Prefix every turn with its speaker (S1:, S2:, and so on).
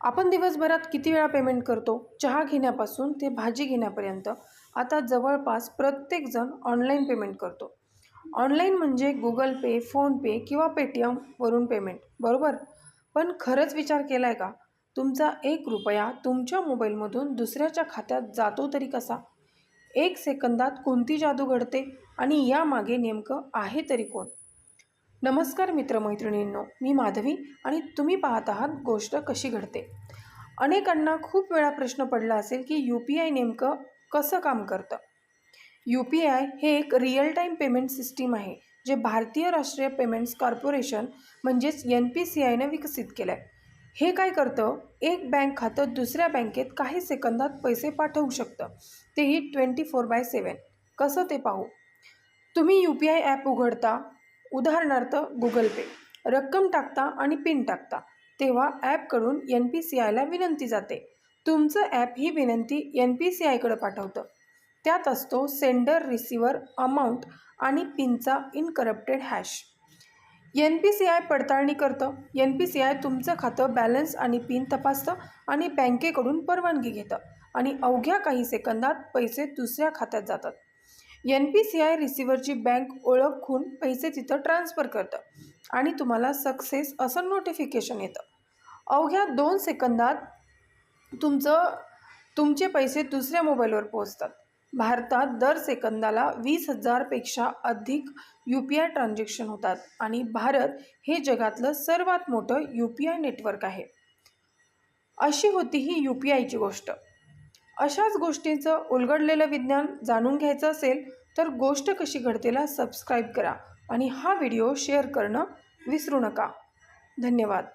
S1: आपण दिवसभरात किती वेळा पेमेंट करतो? चहा घेण्यापासून ते भाजी घेण्यापर्यंत आता जवळपास प्रत्येकजण ऑनलाईन पेमेंट करतो. ऑनलाईन म्हणजे गुगल पे, फोनपे किंवा पेटीएमवरून पेमेंट, बरोबर? पण खरंच विचार केला आहे का? तुमचा 1 रुपया तुमच्या मोबाईलमधून दुसऱ्याच्या खात्यात जातो तरी कसा? 1 सेकंदात कोणती जादू घडते आणि यामागे नेमकं आहे तरी कोण? नमस्कार मित्रमैत्रिणींनो, मी माधवी आणि तुम्ही पाहत आहात गोष्ट कशी घडते. अनेकांना खूप वेळा प्रश्न पडला असेल की UPI नेमकं कसं काम करतं. UPI हे एक रिअल टाईम पेमेंट सिस्टीम आहे, जे भारतीय राष्ट्रीय पेमेंट्स कॉर्पोरेशन म्हणजेच NPCIने विकसित केलं आहे. हे काय करतं, एक बँक खातं दुसऱ्या बँकेत काही सेकंदात पैसे पाठवू शकतं, तेही 24/7. कसं ते पाहू. तुम्ही UPI ॲप उघडता, उदाहरणार्थ गुगल पे, रक्कम टाकता आणि पिन टाकता, तेव्हा ॲपकडून NPCIला विनंती जाते. तुमचं ॲप ही विनंती NPCIकडे पाठवतं. त्यात असतो सेंडर, रिसिव्हर, अमाऊंट आणि पिनचा इनकरप्टेड हॅश. NPCI पडताळणी करतं. NPCI तुमचं खातं, बॅलन्स आणि पिन तपासतं आणि बँकेकडून परवानगी घेतं आणि अवघ्या काही सेकंदात पैसे दुसऱ्या खात्यात जातात. NPCI रिसिव्हरची बँक ओळखून पैसे तिथं ट्रान्सफर करतं आणि तुम्हाला सक्सेस असं नोटिफिकेशन येतं. अवघ्या 2 सेकंदात तुमचे पैसे दुसऱ्या मोबाईलवर पोहोचतात. भारतात दर सेकंदाला 20,000 पेक्षा अधिक UPI ट्रान्झॅक्शन होतात आणि भारत हे जगातलं सर्वात मोठं UPI नेटवर्क आहे. अशी होती ही UPIची गोष्ट. अशाच गोष्टींचं उलगडलेलं विज्ञान जाणून घ्यायचं असेल तर गोष्ट कशी घडतेला सबस्क्राईब करा आणि हा व्हिडिओ शेअर करणं विसरू नका. धन्यवाद.